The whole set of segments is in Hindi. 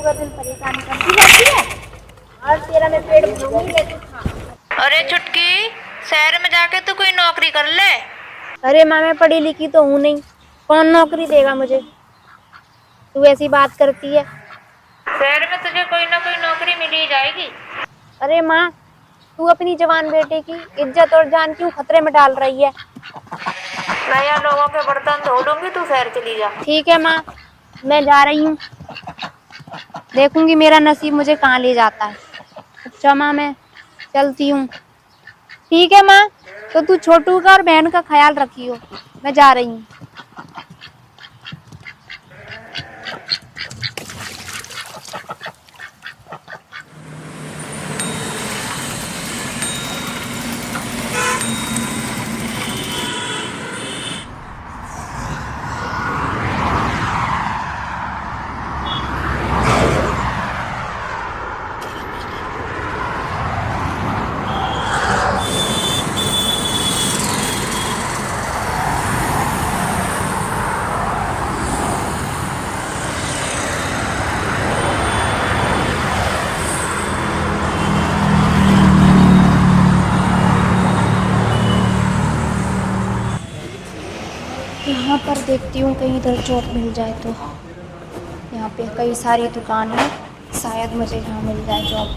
पूरा दिन परेशान करती रहती है और तेरा मैं पेट भरूंगी ले तू खा। अरे चुटकी, शहर में जाके तू कोई नौकरी कर ले। अरे माँ मैं पढ़ी लिखी तो हूँ नहीं, कौन नौकरी देगा मुझे? तू ऐसी बात करती है। शहर में तुझे कोई ना कोई नौकरी मिल ही जाएगी। अरे माँ तू अपनी जवान बेटे की इज्जत और जान क्यों खतरे में डाल रही है? मैं यहाँ लोगों के बर्तन धो लूंगी, तू शहर चली जा। ठीक है माँ, मैं जा रही हूँ, देखूंगी मेरा नसीब मुझे कहाँ ले जाता है। अच्छा माँ मैं चलती हूँ। ठीक है माँ, तो तू छोटू का और बहन का ख्याल रखियो, मैं जा रही हूँ। यहाँ पर देखती हूँ कहीं इधर जॉब मिल जाए तो। यहाँ पे कई सारी दुकान है, शायद मुझे यहाँ मिल जाए जॉब।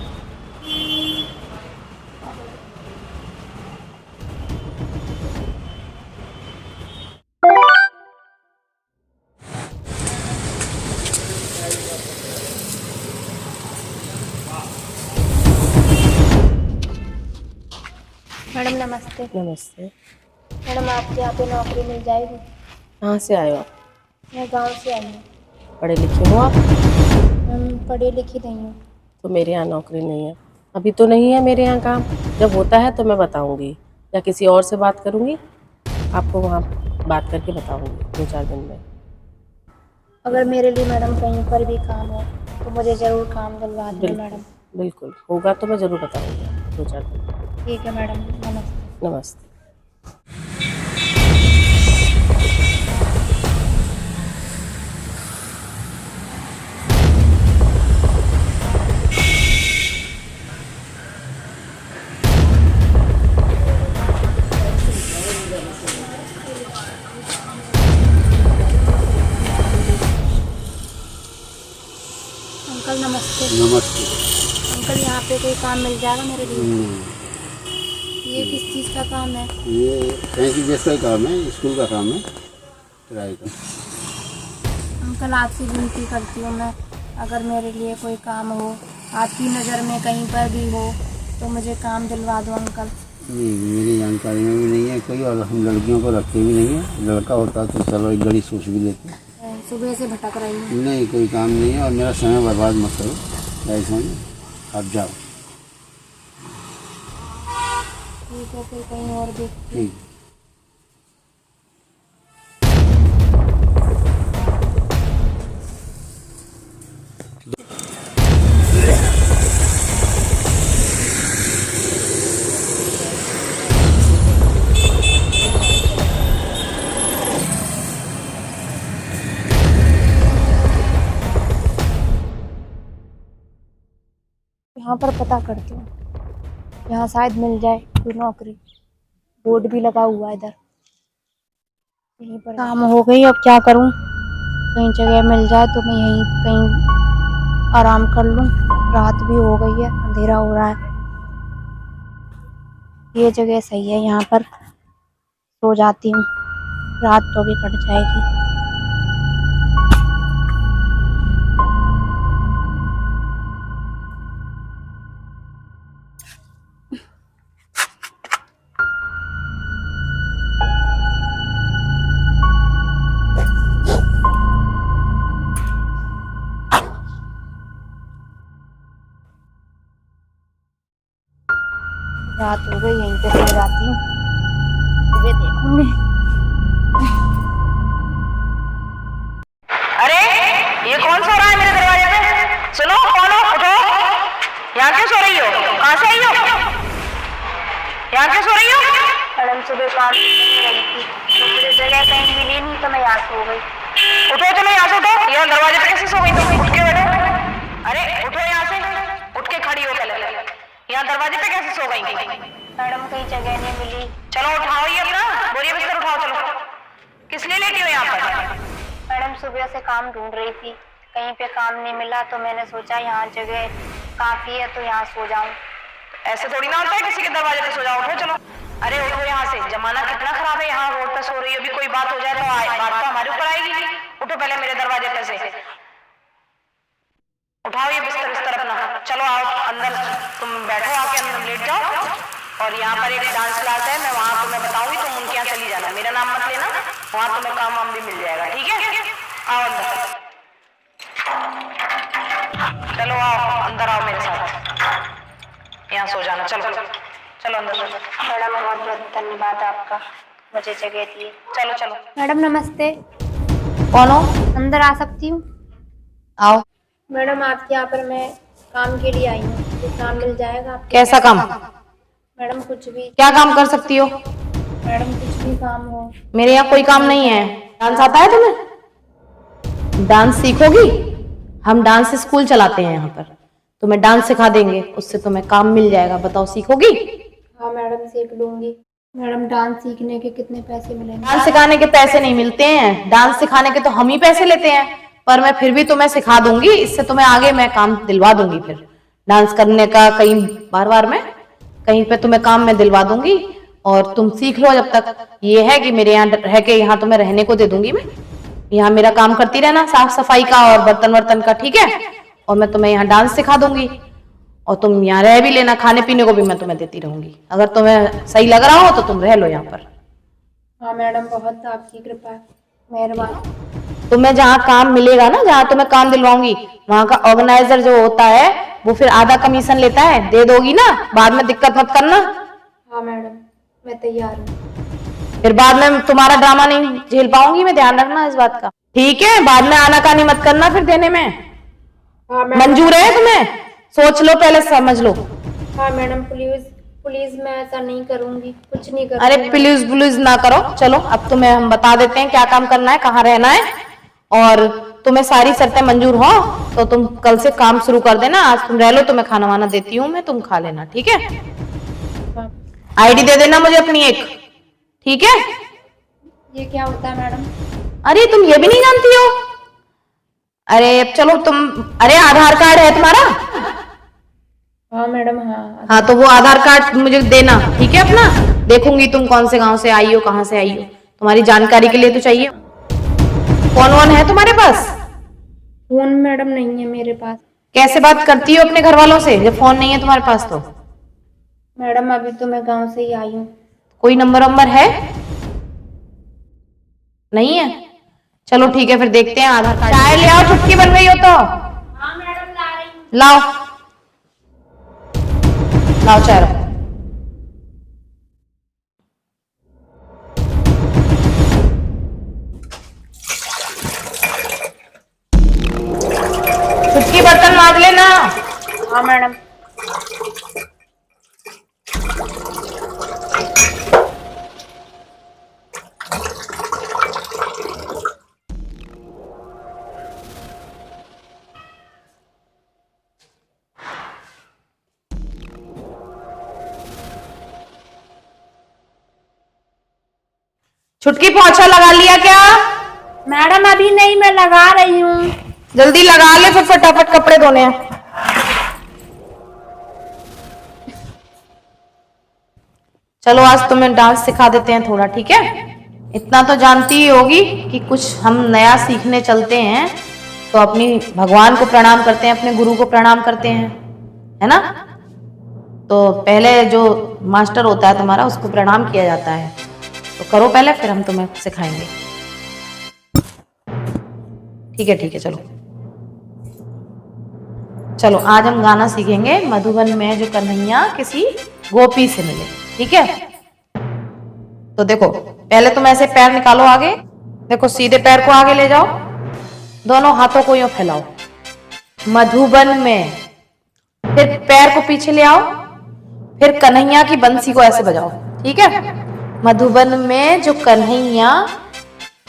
मैडम नमस्ते। नमस्ते। मैडम आपके यहाँ पे नौकरी मिल जाएगी? कहाँ से आए हो आप? मैं गांव से आई हूँ। पढ़े लिखे हो आप? हम पढ़ी लिखी नहीं हूँ। तो मेरे यहाँ नौकरी नहीं है, अभी तो नहीं है मेरे यहाँ काम। जब होता है तो मैं बताऊँगी, या किसी और से बात करूँगी, आपको वहाँ बात करके बताऊँगी 2-4 दिन में। अगर मेरे लिए मैडम कहीं पर भी काम हो तो मुझे ज़रूर काम दिलवा दें मैडम। बिल्कुल होगा तो मैं ज़रूर बताऊँगी 2-4 दिन में। ठीक है मैडम, नमस्ते। नमस्ते। अंकल नमस्ते। नमस्ते। अंकल यहाँ पे कोई काम मिल जाएगा मेरे लिए? ये किस चीज़ का काम है? ये फैंसी ड्रेस का ही काम है, स्कूल का काम है, किराए का। अंकल आपसे विनती करती हूँ मैं, अगर मेरे लिए कोई काम हो, आपकी नज़र में कहीं पर भी हो तो मुझे काम दिलवा दो अंकल। नहीं मेरी जानकारी में भी नहीं है कोई, और हम लड़कियों को रखते भी नहीं है। लड़का होता तो चलो एक घड़ी सोच भी लेते। सुबह से भटक रही हूँ। नहीं कोई काम नहीं है, और मेरा समय बर्बाद मत करो ऐसा नहीं, आप जाओ। ठीक है फिर कहीं और देखती हूँ। ठीक। यहाँ पर पता करती हूँ, यहाँ शायद मिल जाए कोई नौकरी। बोर्ड भी लगा हुआ है इधर। यहीं पर काम हो गई, अब क्या करूँ? कहीं जगह मिल जाए तो मैं यहीं कहीं आराम कर लूँ। रात भी हो गई है, अंधेरा हो रहा है। ये जगह सही है, यहाँ पर सो जाती हूँ, रात तो भी कट जाएगी। रात हो गई, यहीं पे सो जाती हूँ, सुबह देखूंगी। अरे ये कौन सो रहा है मेरे दरवाजे पे? सुनो, कौन हो? उठो। यहाँ क्यों सो रही हो? कहाँ से आई हो? यहाँ क्यों सो रही हो? मैडम सुबह काम नहीं रही थी तो मुझे जगह कहीं मिली नहीं तो मैं यहाँ सो गई। उठो, चलो यहाँ से उठो। यहाँ दरवाजे पे कैसे सो गई तुम? उठ के बैठो। यहाँ दरवाजे पे कैसे सो गई? मैडम कहीं जगह नहीं मिली। चलो उठाओ ये अपना बोरिया बिस्तर उठाओ। चलो किस लिए लेटी हो यहाँ पर? मैडम सुबह से काम ढूंढ रही थी, कहीं पे काम नहीं मिला तो मैंने सोचा यहाँ जगह काफी है तो यहाँ सो जाऊं। ऐसे थोड़ी ना होता है किसी के दरवाजे पे सो जाओ। उठो चलो। अरे उठो यहाँ से, जमाना कितना खराब है, यहाँ रोड पे सो रही हो। अभी कोई बात हो जाए तो बात तो हमारे ऊपर आएगी। उठो पहले मेरे दरवाजे पे से। उठाओ ये बिस्तर अपना। चलो आओ अंदर, तुम बैठो आके अंदर लेट जाओ। और यहाँ पर एक डांस क्लास है, मैं वहाँ तुम्हें बताऊंगी, तुम उनके यहाँ चली जाना। मेरा नाम मत लेना, वहाँ तुम्हें काम वाम भी मिल जाएगा। ठीक है, आओ अंदर। चलो आओ अंदर, आओ मेरे साथ, यहाँ सो जाना। चलो चलो अंदर। मैडम बहुत बहुत धन्यवाद आपका, मुझे जगह दी। चलो चलो। मैडम नमस्ते, कौन हो? अंदर आ सकती हूँ? आओ। मैडम आपके यहाँ पर मैं काम के लिए आई हूँ, तो काम मिल जाएगा आपके? कैसा काम? मैडम कुछ भी। क्या काम कर सकती हो? मैडम कुछ भी काम हो। मेरे यहाँ कोई काम नहीं है। डांस आता है तुम्हें? डांस सीखोगी? हम डांस स्कूल चलाते हैं यहाँ पर, तुम्हें डांस सिखा देंगे, उससे तुम्हें काम मिल जाएगा। बताओ सीखोगी? हाँ मैडम सीख लूंगी। मैडम डांस सीखने के कितने पैसे मिलेंगे? डांस सिखाने के पैसे नहीं मिलते हैं, डांस सिखाने के तो हम ही पैसे लेते हैं, पर मैं फिर भी तुम्हें सिखा दूंगी, इससे तुम्हें आगे मैं काम दिलवा दूंगी। फिर डांस करने का कहीं बार मैं कहीं पे तुम्हें काम मैं दिलवा दूंगी और तुम सीख लो। जब तक ये है कि मेरे यहाँ रह के यहाँ तुम्हें रहने को दे दूंगी मैं, यहाँ मेरा काम करती रहना, साफ सफाई का और बर्तन वर्तन का, ठीक है? और मैं तुम्हें यहाँ डांस सिखा दूंगी और तुम यहाँ रह भी लेना, खाने पीने को भी मैं तुम्हें देती रहूंगी। अगर तुम्हें सही लग रहा हो तो तुम रह लो यहाँ पर। हाँ मैडम बहुत आपकी कृपा, मेहरबानी। तुम्हें जहाँ काम मिलेगा ना, जहाँ तुम्हें काम दिलवाऊंगी, वहाँ का ऑर्गेनाइजर जो होता है वो फिर आधा कमीशन लेता है, दे दोगी ना? बाद में दिक्कत मत करना। हाँ मैडम मैं तैयार हूँ। फिर बाद में तुम्हारा ड्रामा नहीं झेल पाऊंगी मैं, ध्यान रखना इस बात का, ठीक है? बाद में आनाकानी मत करना फिर देने में। हाँ मैडम। मंजूर है तुम्हें? सोच लो पहले, समझ लो। हाँ मैडम प्लीज प्लीज, मैं ऐसा नहीं करूंगी, कुछ नहीं करूंगी। अरे प्लीज ना करो। चलो अब तुम्हें हम बता देते हैं क्या काम करना है, कहाँ रहना है, और तुम्हें सारी शर्तें मंजूर हो तो तुम कल से काम शुरू कर देना। आज तुम रह लो, तुम्हें खाना वाना देती हूँ मैं, तुम खा लेना, ठीक है? हाँ। आईडी दे देना मुझे अपनी एक, ठीक है? ये क्या होता है मैडम? अरे तुम ये भी नहीं जानती हो? अरे चलो तुम, अरे आधार कार्ड है तुम्हारा? हाँ मैडम। हाँ हाँ तो वो आधार कार्ड मुझे देना, ठीक है? अपना देखूंगी तुम कौन से गांव से आई हो, कहाँ से आई हो, तुम्हारी जानकारी के लिए तो चाहिए। फोन वोन है तुम्हारे पास? फोन मैडम नहीं है मेरे पास। कैसे बात करती हो अपने घर वालों से जब फोन नहीं है तुम्हारे पास? तो मैडम अभी तो मैं गांव से ही आई हूँ। कोई नंबर वंबर है? नहीं है? चलो ठीक है, फिर देखते हैं आधार कार्ड। चाय ले आओ, छुटकी बन गई हो तो। हाँ मैडम ला रही हूँ। लाओ लाओ चाय रखो। छुटकी बर्तन मांज लेना। हाँ मैडम। छुटकी पोछा लगा लिया क्या? मैडम अभी नहीं, मैं लगा रही हूँ। जल्दी लगा ले, फिर फटाफट कपड़े धोने हैं। चलो आज तुम्हें डांस सिखा देते हैं थोड़ा, ठीक है? इतना तो जानती ही होगी कि कुछ हम नया सीखने चलते हैं तो अपनी भगवान को प्रणाम करते हैं, अपने गुरु को प्रणाम करते हैं, है ना? तो पहले जो मास्टर होता है तुम्हारा उसको प्रणाम किया जाता है, तो करो पहले, फिर हम तुम्हें सिखाएंगे। ठीक है चलो। चलो आज हम गाना सीखेंगे, मधुबन में जो कन्हैया किसी गोपी से मिले, ठीक है? तो देखो पहले तुम ऐसे पैर निकालो आगे, देखो सीधे पैर को आगे ले जाओ, दोनों हाथों को यूं फैलाओ, मधुबन में। फिर पैर को पीछे ले आओ, फिर कन्हैया की बंसी को ऐसे बजाओ, ठीक है? मधुबन में जो कन्हैया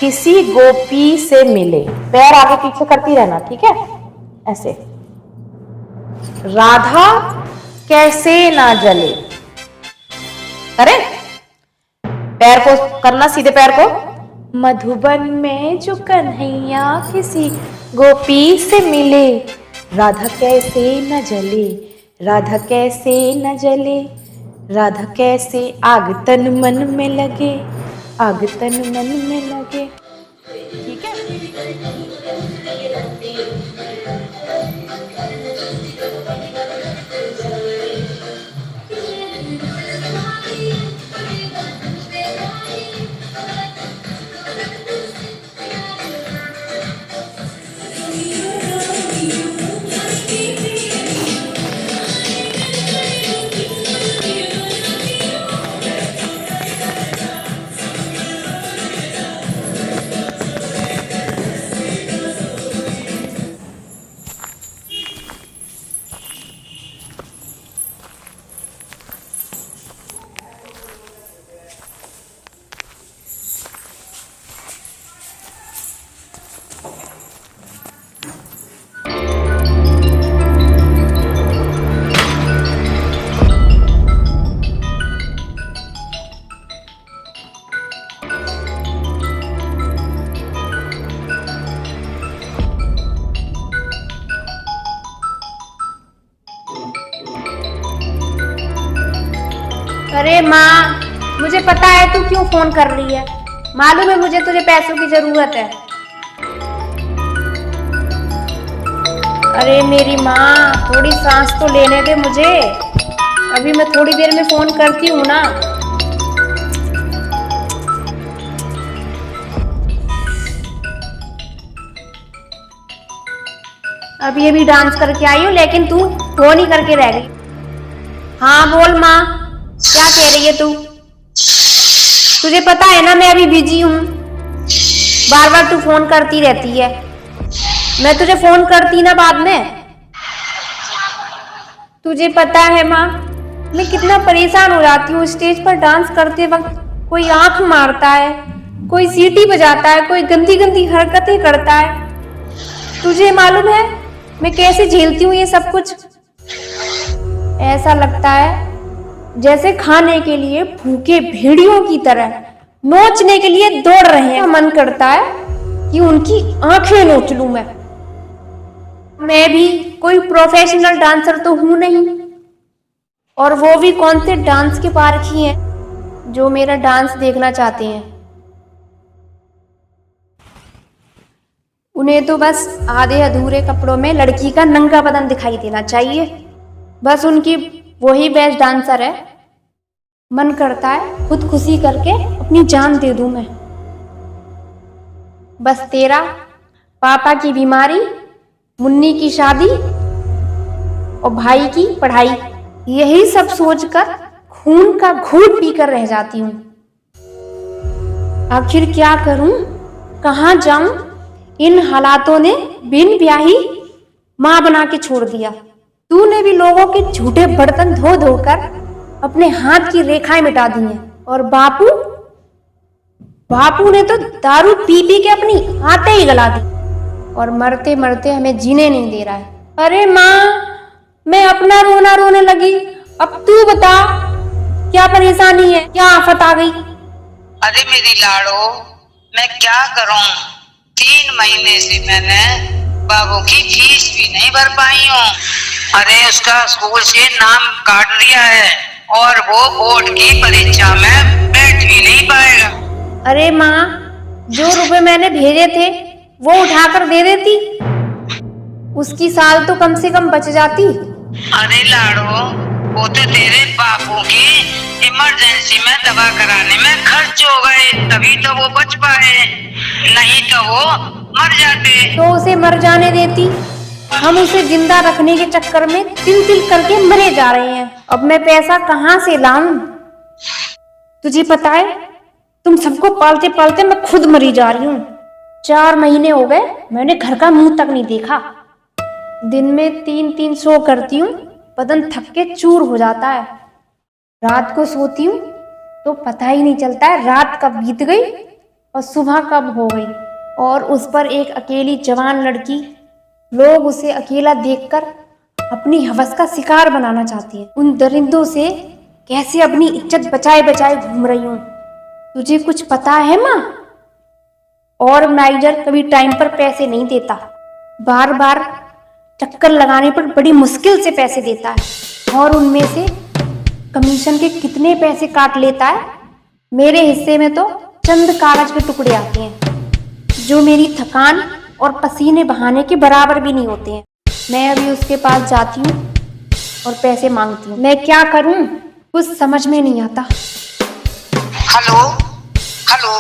किसी गोपी से मिले, पैर आगे पीछे करती रहना, ठीक है? ऐसे। राधा कैसे ना जले। करे पैर को करना, सीधे पैर को। मधुबन में जो कन्हैया किसी गोपी से मिले, राधा कैसे न जले, राधा कैसे न जले, राधा कैसे आग तन मन में लगे, आग तन मन में लगे। ठीक है। अरे माँ, मुझे पता है तू क्यों फोन कर रही है। मालूम है मुझे तुझे पैसों की जरूरत है। अरे मेरी माँ, थोड़ी सांस तो लेने दे मुझे। अभी मैं थोड़ी देर में फोन करती हूँ ना। अभी अभी डांस करके आई हूँ, लेकिन तू फोन ही करके रह गई। हाँ बोल माँ, क्या कह रही है तू? तुझे पता है ना मैं अभी बिजी हूँ। बार बार तू फोन करती रहती है। मैं तुझे फोन करती ना बाद में। तुझे पता है माँ, मैं कितना परेशान हो जाती हूँ। स्टेज पर डांस करते वक्त कोई आंख मारता है, कोई सीटी बजाता है, कोई गंदी गंदी हरकतें करता है। तुझे मालूम है मैं कैसे झेलती हूँ ये सब कुछ? ऐसा लगता है जैसे खाने के लिए भूखे भेड़ियों की तरह नोचने के लिए दौड़ रहे हैं। मन करता है कि उनकी आंखें नोच लूं मैं। मैं भी कोई प्रोफेशनल डांसर तो हूं नहीं, और वो भी कौन से डांस के पारखी हैं जो मेरा डांस देखना चाहते हैं। उन्हें तो बस आधे अधूरे कपड़ों में लड़की का नंगा बदन दिखाई देना चाहिए। बस उनकी वही बेस्ट डांसर है। मन करता है खुदकुशी करके अपनी जान दे दूं मैं। बस तेरा, पापा की बीमारी, मुन्नी की शादी और भाई की पढ़ाई, यही सब सोचकर खून का घूंट पीकर रह जाती हूँ। आखिर क्या करूं, कहाँ जाऊं? इन हालातों ने बिन ब्याही माँ बना के छोड़ दिया। तूने भी लोगों के झूठे बर्तन धो धोकर अपने हाथ की रेखाएं मिटा दी हैं। और बापू ने तो दारू पी पी के अपनी आंतें ही गला दी, और मरते मरते हमें जीने नहीं दे रहा है। अरे माँ, मैं अपना रोना रोने लगी। अब तू बता क्या परेशानी है, क्या आफत आ गई? अरे मेरी लाड़ो, मैं क्या करूं? 3 महीने से मैंने बाबू की फीस भी नहीं भर पाई हूँ। अरे उसका स्कूल से नाम काट लिया है और वो बोर्ड की परीक्षा में बैठ भी नहीं पाएगा। अरे माँ, जो रुपए मैंने भेजे थे वो उठाकर दे देती, उसकी साल तो कम से कम बच जाती। अरे लाड़ो, वो तो तेरे बापू की इमरजेंसी में दवा कराने में खर्च हो गए, तभी तो वो बच पाए, नहीं तो वो मर जाते। तो उसे मर जाने देती। हम उसे जिंदा रखने के चक्कर में तिल तिल करके मरे जा रहे हैं। अब मैं पैसा कहाँ से लाऊं? तुझे पता है, तुम सबको पालते पालते मैं खुद मरी जा रही हूँ। 4 महीने हो गए मैंने घर का मुंह तक नहीं देखा। दिन में 3-3 शो करती हूँ, बदन थक के चूर हो जाता है। रात को सोती हूँ तो पता ही नहीं चलता है रात कब बीत गई और सुबह कब हो गई। और उस पर एक अकेली जवान लड़की, लोग उसे अकेला देखकर अपनी हवस का शिकार बनाना चाहती है। उन दरिंदों से कैसे अपनी इज्जत बचाए बचाए घूम रही हूँ। तुझे कुछ पता है माँ? ऑर्गेनाइजर कभी टाइम पर पैसे नहीं देता, बार बार चक्कर लगाने पर बड़ी मुश्किल से पैसे देता है, और उनमें से कमीशन के कितने पैसे काट लेता है। मेरे हिस्से में तो चंद कागज के टुकड़े आते हैं जो मेरी थकान और पसीने बहाने के बराबर भी नहीं होते हैं। मैं अभी उसके पास जाती हूँ और पैसे मांगती हूँ। मैं क्या करूँ, कुछ समझ में नहीं आता। Hello hello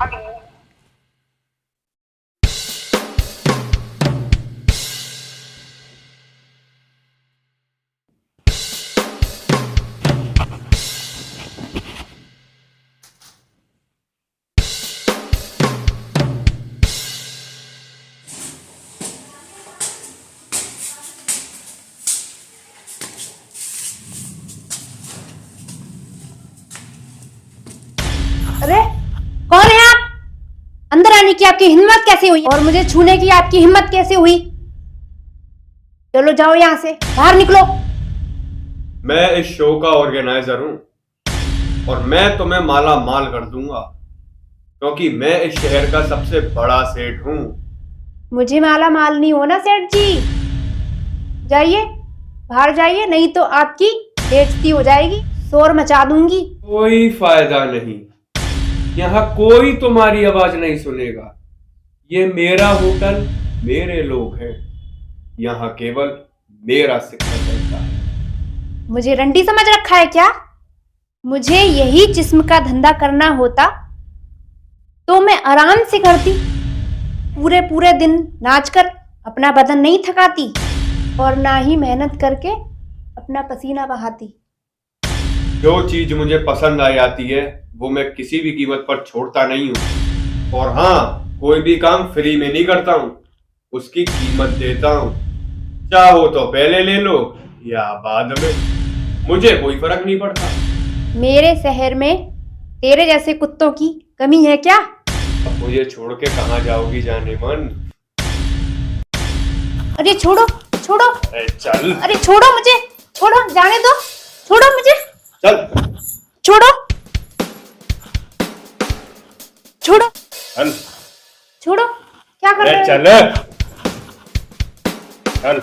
hello. अरे कौन है आप? अंदर आने की आपकी हिम्मत कैसे हुई, और मुझे छूने की आपकी हिम्मत कैसे हुई? चलो जाओ यहाँ से, बाहर निकलो। मैं इस शो का ऑर्गेनाइजर हूं और मैं तुम्हें माला माल कर दूंगा क्योंकि मैं इस शहर का सबसे बड़ा सेठ हूं। मुझे माला माल नहीं होना सेठ जी। जाइए, बाहर जाइए, नहीं तो आपकी बेइज्जती हो जाएगी, शोर मचा दूंगी। कोई फायदा नहीं, यहाँ कोई तुम्हारी आवाज नहीं सुनेगा। ये मेरा होटल, मेरे लोग हैं, यहाँ केवल मेरा सिक्का चलता है। मुझे रंडी समझ रखा है क्या? मुझे यही जिस्म का धंधा करना होता तो मैं आराम से करती, पूरे पूरे दिन नाचकर अपना बदन नहीं थकाती और ना ही मेहनत करके अपना पसीना बहाती। जो चीज मुझे पसंद आ जाती है वो मैं किसी भी कीमत पर छोड़ता नहीं हूँ। और हाँ, कोई भी काम फ्री में नहीं करता हूँ, उसकी कीमत देता हूँ। चाहो तो पहले ले लो या बाद में, मुझे कोई फर्क नहीं पड़ता। मेरे शहर में तेरे जैसे कुत्तों की कमी है क्या? अब मुझे छोड़ के कहाँ जाओगी जाने मन? अरे छोड़ो छोड़ो, अरे चल, अरे छोड़ो मुझे, छोड़ो, जाने दो, छोड़ो मुझे, चल छोड़ो छोड़ो चल, छोड़ो, क्या कर अरे रहे हो? चल चल,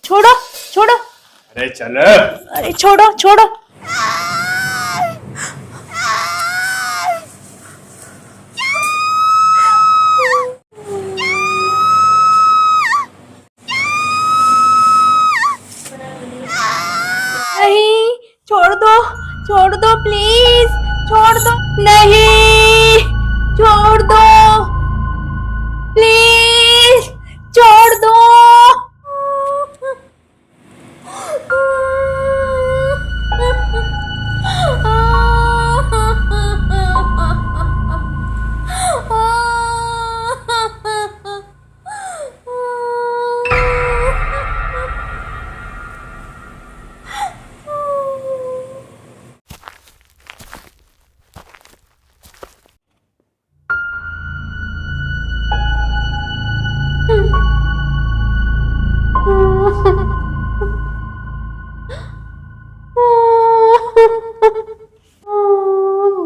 छोड़ो छोड़ो, अरे चल, अरे छोड़ो छोड़ो। नहीं, छोड़ दो प्लीज, छोड़ दो, नहीं, छोड़ दो प्लीज, छोड़ दो।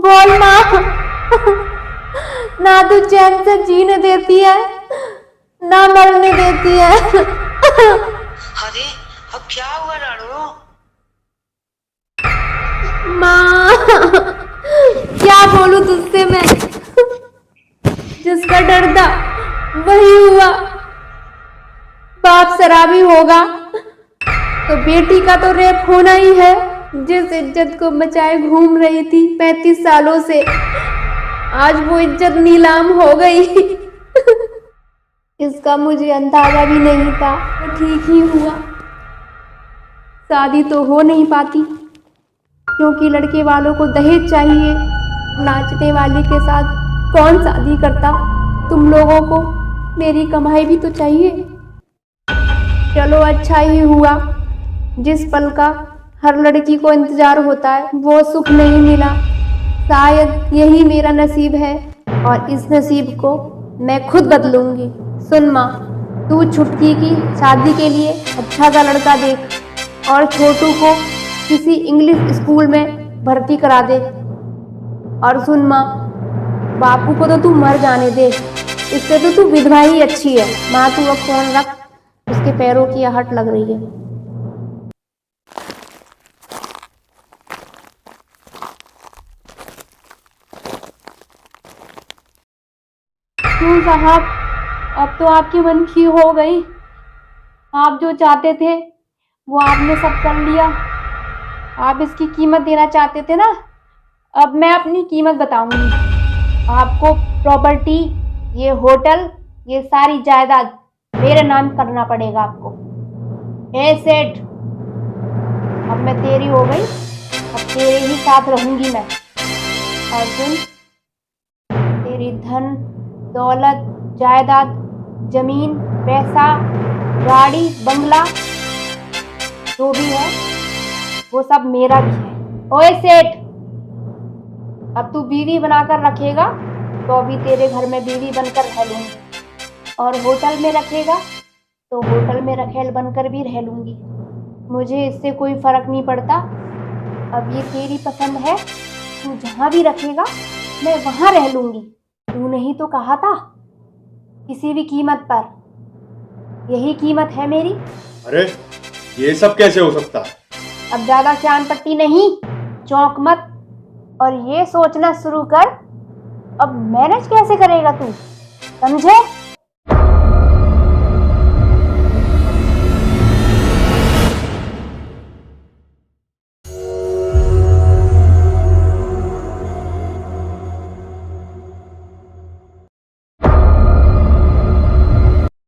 बोल माँ, ना तू चैन से जीने देती है ना मरने देती है। अरे अब क्या हुआ राणो? माँ, क्या बोलूं तुझसे मैं, जिसका डर था वही हुआ। बाप शराबी होगा तो बेटी का तो रेप होना ही है। जिस इज्जत को बचाए घूम रही थी 35 सालों से, आज वो इज्जत नीलाम हो गई। इसका मुझे अंदाजा भी नहीं था, तो ठीक ही हुआ। शादी तो हो नहीं पाती क्योंकि लड़के वालों को दहेज चाहिए। नाचने वाले के साथ कौन शादी करता? तुम लोगों को मेरी कमाई भी तो चाहिए। चलो अच्छा ही हुआ, जिस पल का हर लड़की को इंतजार होता है वो सुख नहीं मिला। शायद यही मेरा नसीब है और इस नसीब को मैं खुद बदलूंगी। सुन माँ, तू छुटकी की शादी के लिए अच्छा सा लड़का देख और छोटू को किसी इंग्लिश स्कूल में भर्ती करा दे। और सुन माँ, बापू को तो तू मर जाने दे, इससे तो तू विधवा ही अच्छी है। माँ तू अब फोन रख, उसके पैरों की आहट लग रही है। क्यों साहब, अब तो आपकी मन की हो गई। आप जो चाहते थे वो आपने सब कर लिया। आप इसकी कीमत देना चाहते थे ना, अब मैं अपनी कीमत बताऊंगी। आपको प्रॉपर्टी, ये होटल, ये सारी जायदाद मेरे नाम करना पड़ेगा आपको। ए सेठ, अब मैं तेरी हो गई, अब तेरे ही साथ रहूंगी मैं। और सुन, तेरी धन दौलत, जायदाद, जमीन, पैसा, गाड़ी, बंगला जो भी है वो सब मेरा भी है। ओए सेठ, अब तू बीवी बनाकर रखेगा तो अभी तेरे घर में बीवी बनकर रह लूंगी, और होटल में रखेगा तो होटल में रखेल बनकर भी रह लूंगी। मुझे इससे कोई फर्क नहीं पड़ता। अब ये तेरी पसंद है, तू जहाँ भी रखेगा मैं वहाँ रह लूंगी। तूने ही तो कहा था किसी भी कीमत पर, यही कीमत है मेरी। अरे ये सब कैसे हो सकता है? अब ज्यादा चांद पट्टी नहीं, चौंक मत, और ये सोचना शुरू कर अब मैनेज कैसे करेगा तू, समझे?